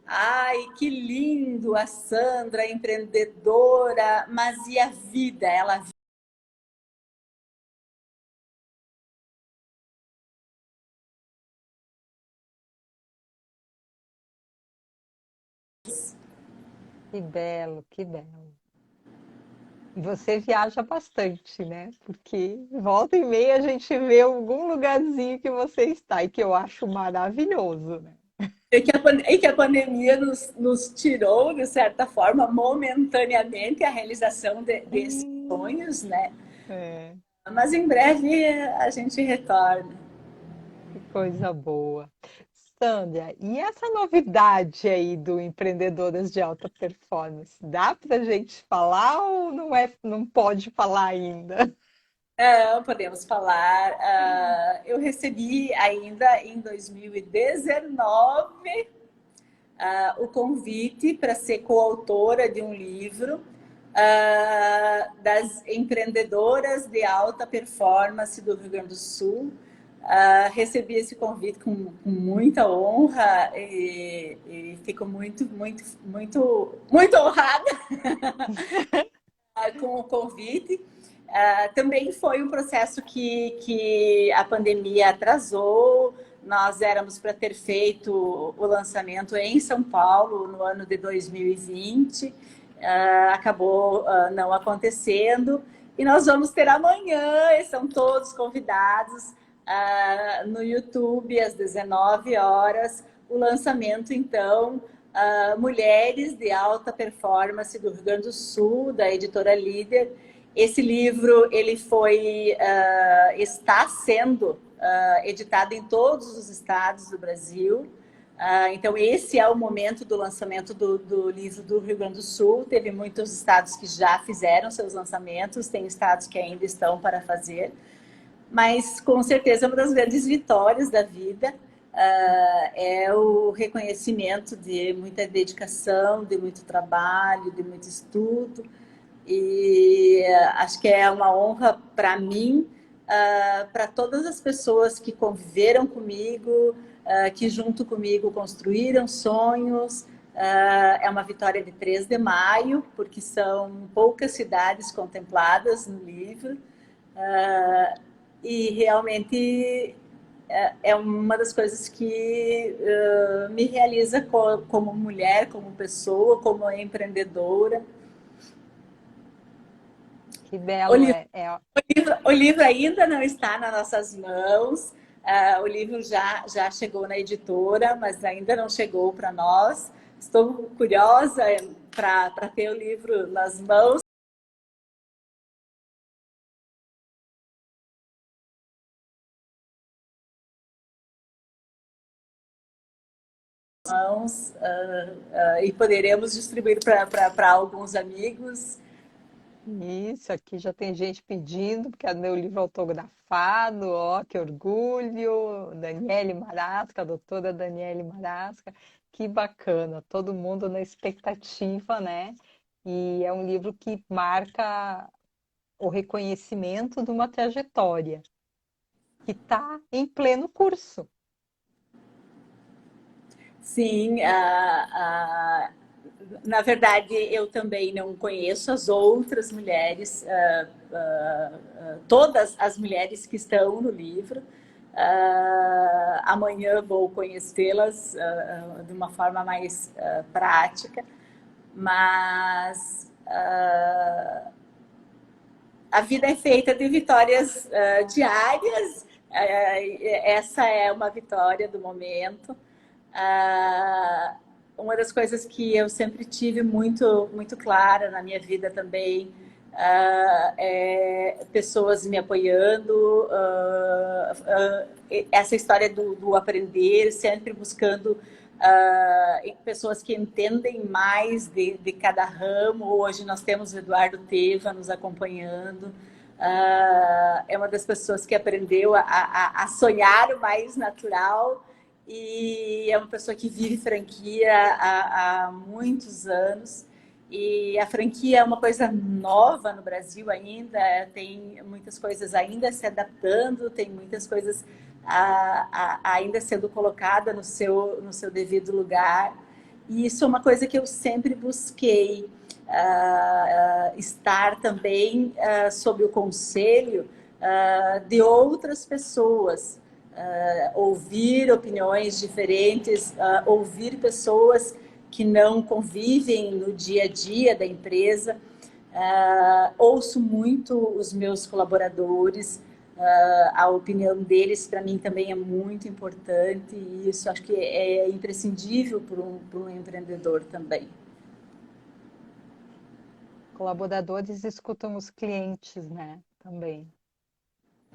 ai, que lindo, a Sandra, empreendedora, mas e a vida? Ela Que belo, que belo. E você viaja bastante, né? Porque volta e meia a gente vê algum lugarzinho que você está e que eu acho maravilhoso, né? e que a pandemia nos tirou, de certa forma, momentaneamente, a realização desses sonhos, né? É, Mas em breve a gente retorna. que coisa boa. Sandra, e essa novidade aí do Empreendedoras de Alta Performance, dá para gente falar ou não pode falar ainda? Podemos falar. Eu recebi ainda em 2019 o convite para ser coautora de um livro das empreendedoras de alta performance do Rio Grande do Sul. Recebi esse convite com muita honra e fico muito honrada com o convite. Também foi um processo que a pandemia atrasou. Nós éramos para ter feito o lançamento em São Paulo no ano de 2020. Acabou não acontecendo. E nós vamos ter amanhã, e são todos convidados, no YouTube, às 19 horas, o lançamento, então, Mulheres de Alta Performance do Rio Grande do Sul, da editora Líder. Esse livro ele está sendo editado em todos os estados do Brasil. Então, esse é o momento do lançamento do livro do Rio Grande do Sul. Teve muitos estados que já fizeram seus lançamentos, tem estados que ainda estão para fazer. Mas, com certeza, uma das grandes vitórias da vida é o reconhecimento de muita dedicação, de muito trabalho, de muito estudo. E acho que é uma honra para mim, para todas as pessoas que conviveram comigo, que junto comigo construíram sonhos. É uma vitória de 3 de maio, porque são poucas cidades contempladas no livro. E realmente é uma das coisas que me realiza como mulher, como pessoa, como empreendedora. Que belo O livro ainda não está nas nossas mãos. O livro já chegou na editora, mas ainda não chegou para nós. Estou curiosa para ter o livro nas mãos. E poderemos distribuir para alguns amigos. Isso, aqui já tem gente pedindo, porque é meu livro autografado, ó, que orgulho, Daniele Marasca, a doutora Daniele Marasca, que bacana, todo mundo na expectativa, né? E é um livro que marca o reconhecimento de uma trajetória que está em pleno curso. Sim, na verdade, eu também não conheço as outras mulheres, todas as mulheres que estão no livro. Amanhã vou conhecê-las de uma forma mais prática, mas a vida é feita de vitórias diárias. Essa é uma vitória do momento. Uma das coisas que eu sempre tive muito clara na minha vida também é pessoas me apoiando, essa história do aprender, sempre buscando pessoas que entendem mais de cada ramo. Hoje nós temos o Eduardo Teva nos acompanhando. É uma das pessoas que aprendeu a sonhar o mais natural. E é uma pessoa que vive franquia há muitos anos. E a franquia é uma coisa nova no Brasil ainda, tem muitas coisas ainda se adaptando, tem muitas coisas ainda sendo colocada no seu devido lugar. E isso é uma coisa que eu sempre busquei, estar também sob o conselho de outras pessoas, ouvir opiniões diferentes, ouvir pessoas que não convivem no dia a dia da empresa. Ouço muito os meus colaboradores, a opinião deles para mim também é muito importante e isso acho que é imprescindível para um empreendedor também. Colaboradores escutam os clientes, né? Também.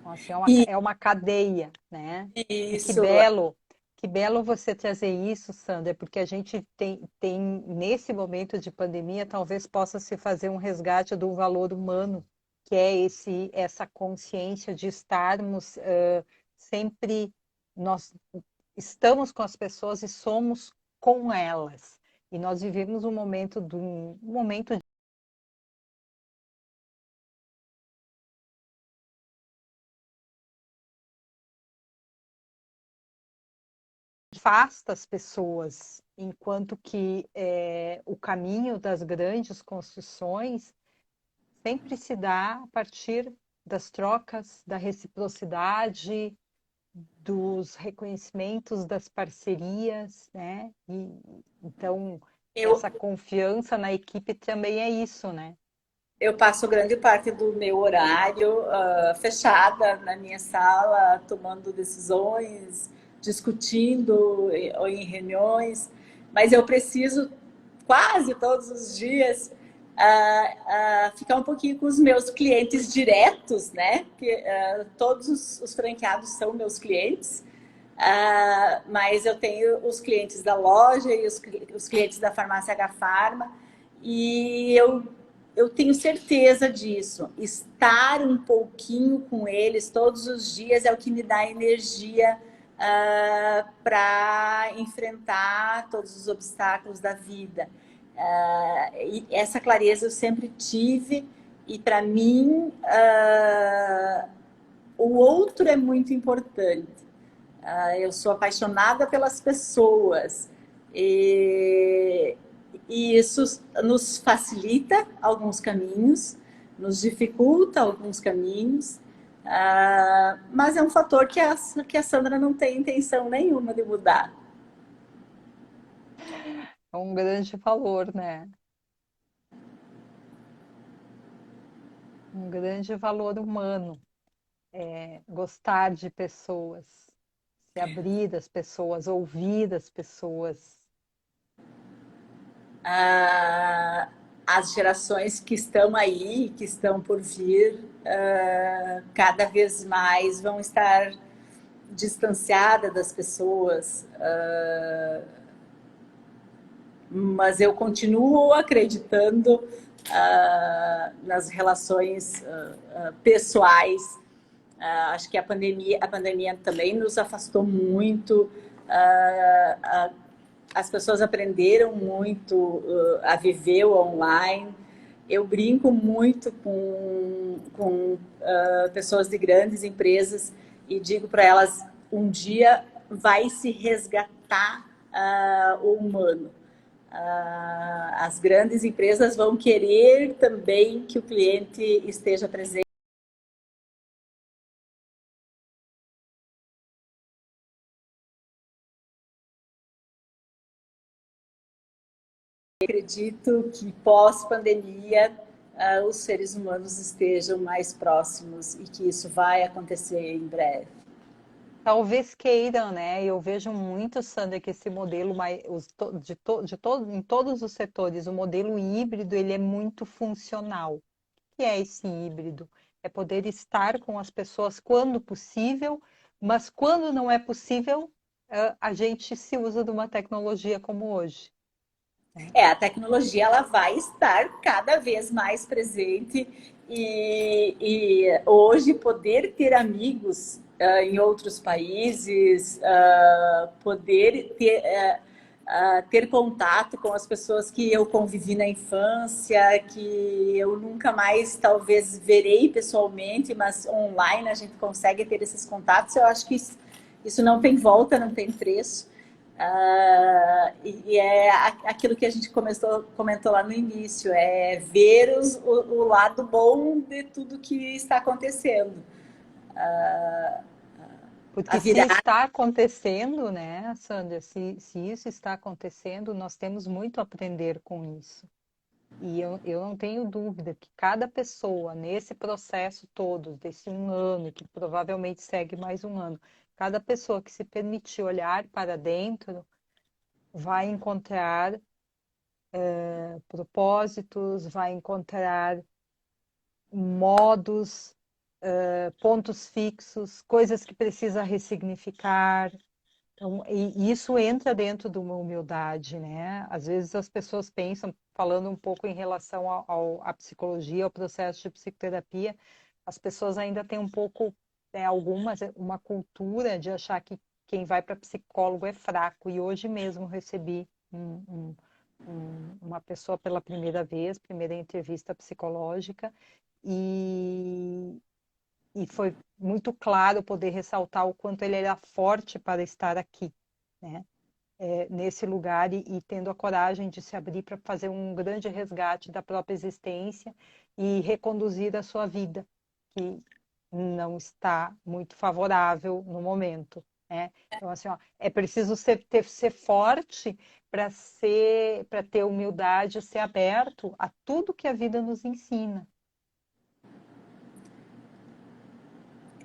Assim, E é uma cadeia, né? E isso, que belo você trazer isso, Sandra, porque a gente tem nesse momento de pandemia, talvez possa se fazer um resgate do valor humano, que é essa consciência de estarmos sempre, nós estamos com as pessoas e somos com elas. E nós vivemos um momento afasta as pessoas, enquanto que o caminho das grandes construções sempre se dá a partir das trocas, da reciprocidade, dos reconhecimentos, das parcerias, né? Então, eu, essa confiança na equipe também é isso, né? eu passo grande parte do meu horário fechada na minha sala, tomando decisões, discutindo ou em reuniões, mas eu preciso quase todos os dias ficar um pouquinho com os meus clientes diretos, né? Porque todos os franqueados são meus clientes, mas eu tenho os clientes da loja e os clientes da farmácia H-Pharma, e eu tenho certeza disso. Estar um pouquinho com eles todos os dias é o que me dá energia para enfrentar todos os obstáculos da vida. E essa clareza eu sempre tive, e para mim o outro é muito importante. Eu sou apaixonada pelas pessoas e isso nos facilita alguns caminhos, nos dificulta alguns caminhos, mas é um fator que a Sandra não tem intenção nenhuma de mudar. É um grande valor, né? Um grande valor humano. Gostar de pessoas, se abrir às pessoas, ouvir as pessoas. As gerações que estão aí, que estão por vir, cada vez mais vão estar distanciadas das pessoas, mas eu continuo acreditando nas relações pessoais. Acho que a pandemia também nos afastou muito. As pessoas aprenderam muito a viver o online. Eu brinco muito com pessoas de grandes empresas e digo para elas, um dia vai se resgatar o humano. As grandes empresas vão querer também que o cliente esteja presente. Acredito que pós-pandemia os seres humanos estejam mais próximos e que isso vai acontecer em breve. Talvez queiram, né? Eu vejo muito, Sandra, que esse modelo em todos os setores, o modelo híbrido, ele é muito funcional. O que é esse híbrido? É poder estar com as pessoas quando possível, mas quando não é possível, a gente se usa de uma tecnologia como hoje. A tecnologia ela vai estar cada vez mais presente e hoje poder ter amigos em outros países, poder ter contato com as pessoas que eu convivi na infância, que eu nunca mais talvez verei pessoalmente, mas online a gente consegue ter esses contatos. Eu acho que Isso não tem volta, não tem preço. E é aquilo que a gente comentou lá no início, é ver o lado bom de tudo que está acontecendo. Porque A se vida. está acontecendo, né, Sandra, se isso está acontecendo, nós temos muito a aprender com isso. E eu não tenho dúvida que cada pessoa, nesse processo todo, desse um ano, que provavelmente segue mais um ano, cada pessoa que se permitir olhar para dentro vai encontrar propósitos, vai encontrar modos, pontos fixos, coisas que precisa ressignificar. Então, e isso entra dentro de uma humildade, né? Às vezes as pessoas pensam, falando um pouco em relação à psicologia, ao processo de psicoterapia, as pessoas ainda têm um pouco, né, uma cultura de achar que quem vai para psicólogo é fraco. E hoje mesmo recebi uma pessoa pela primeira vez, primeira entrevista psicológica, e, e foi muito claro poder ressaltar o quanto ele era forte para estar aqui, né? Nesse lugar e tendo a coragem de se abrir para fazer um grande resgate da própria existência e reconduzir a sua vida, que não está muito favorável no momento, né? Então, assim, ó, é preciso ser forte para ter humildade, ser aberto a tudo que a vida nos ensina.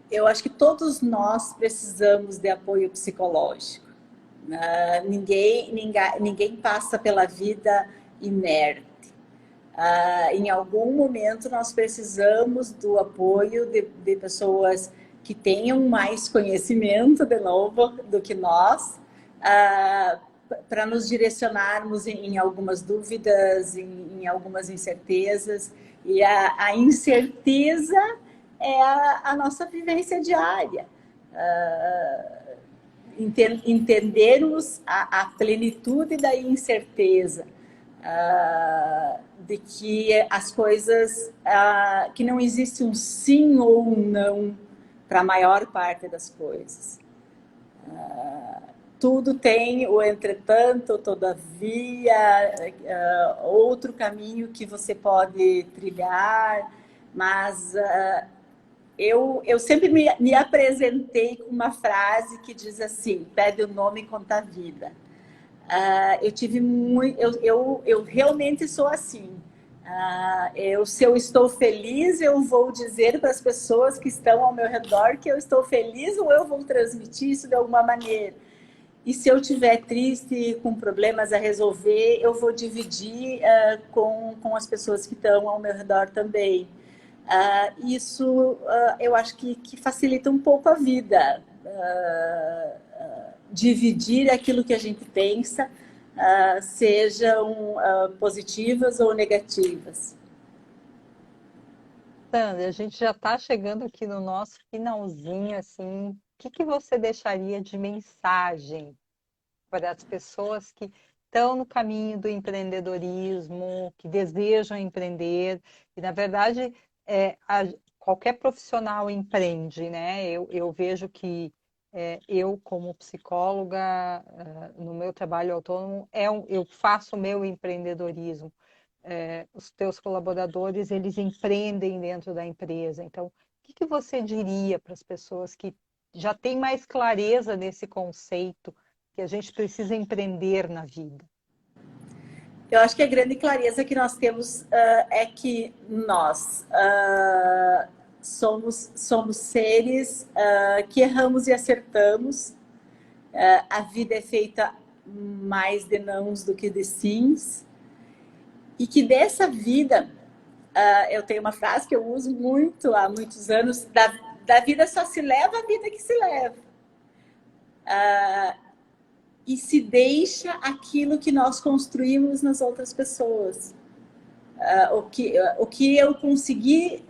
Eu acho que todos nós precisamos de apoio psicológico. Ninguém passa pela vida inerte. Em algum momento nós precisamos do apoio de pessoas que tenham mais conhecimento, de novo, do que nós, para nos direcionarmos em algumas dúvidas, em algumas incertezas. E a incerteza é a nossa vivência diária. Entendermos a plenitude da incerteza, de que as coisas, que não existe um sim ou um não para a maior parte das coisas. Tudo tem o entretanto, todavia, outro caminho que você pode trilhar, mas eu sempre me apresentei com uma frase que diz assim: pede o nome e conta a vida. Eu tive muito, eu realmente sou assim. Se eu estou feliz, eu vou dizer para as pessoas que estão ao meu redor que eu estou feliz, ou eu vou transmitir isso de alguma maneira. E se eu estiver triste, com problemas a resolver, eu vou dividir com as pessoas que estão ao meu redor também. Isso eu acho que facilita um pouco a vida. Dividir aquilo que a gente pensa, sejam positivas ou negativas. Sandra, a gente já está chegando aqui no nosso finalzinho, assim, o que você deixaria de mensagem para as pessoas que estão no caminho do empreendedorismo, que desejam empreender, e na verdade qualquer profissional empreende, né? Eu vejo que eu, como psicóloga, no meu trabalho autônomo, eu faço o meu empreendedorismo. Os teus colaboradores, eles empreendem dentro da empresa. Então, o que você diria para as pessoas que já têm mais clareza nesse conceito que a gente precisa empreender na vida? Eu acho que a grande clareza que nós temos é que nós somos seres que erramos e acertamos. A vida é feita mais de nãos do que de sims. E que dessa vida, eu tenho uma frase que eu uso muito há muitos anos: da vida só se leva a vida que se leva. E se deixa aquilo que nós construímos nas outras pessoas. O que eu consegui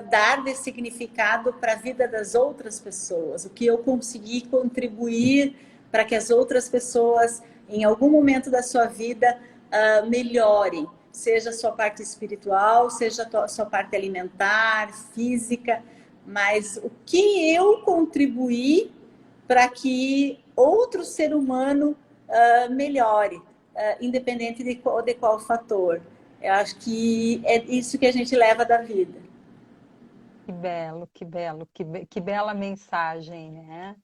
dar de significado para a vida das outras pessoas, o que eu consegui contribuir para que as outras pessoas, em algum momento da sua vida, melhorem, seja a sua parte espiritual, seja a sua parte alimentar, física, mas o que eu contribuí para que outro ser humano melhore, independente de qual fator. Eu acho que é isso que a gente leva da vida. Que belo, que belo, que bela mensagem, né?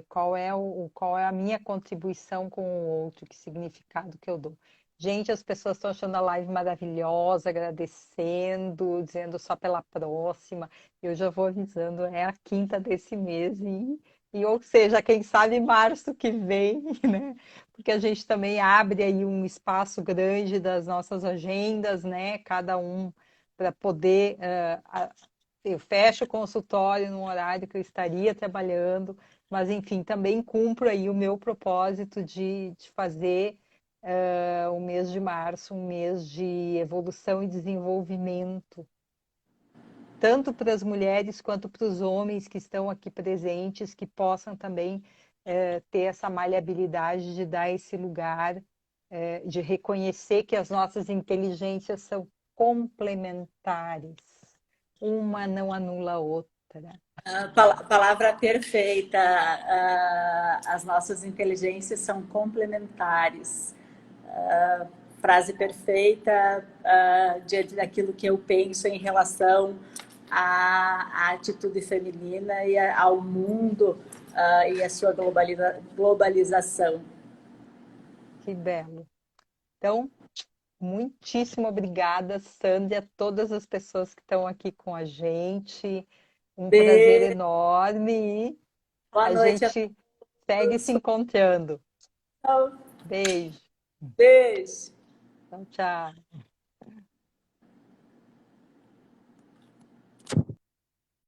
Qual é a minha contribuição com o outro, que significado que eu dou. Gente, as pessoas estão achando a live maravilhosa, agradecendo, dizendo só pela próxima. Eu já vou avisando, é a quinta desse mês ou seja, quem sabe março que vem, né? Porque a gente também abre aí um espaço grande das nossas agendas, né? Cada um para poder eu fecho o consultório no horário que eu estaria trabalhando, mas enfim, também cumpro aí o meu propósito de fazer o mês de março um mês de evolução e desenvolvimento, tanto para as mulheres quanto para os homens que estão aqui presentes, que possam também ter essa maleabilidade de dar esse lugar, de reconhecer que as nossas inteligências são complementares. Uma não anula a outra. Palavra perfeita. As nossas inteligências são complementares. Frase perfeita diante daquilo que eu penso em relação à atitude feminina e ao mundo e a sua globalização. Que belo. Então, muitíssimo obrigada, Sandy, a todas as pessoas que estão aqui com a gente. Um prazer Beijo. enorme e Boa a noite a gente segue se todos. encontrando. Beijo. Beijo. Tchau, tchau.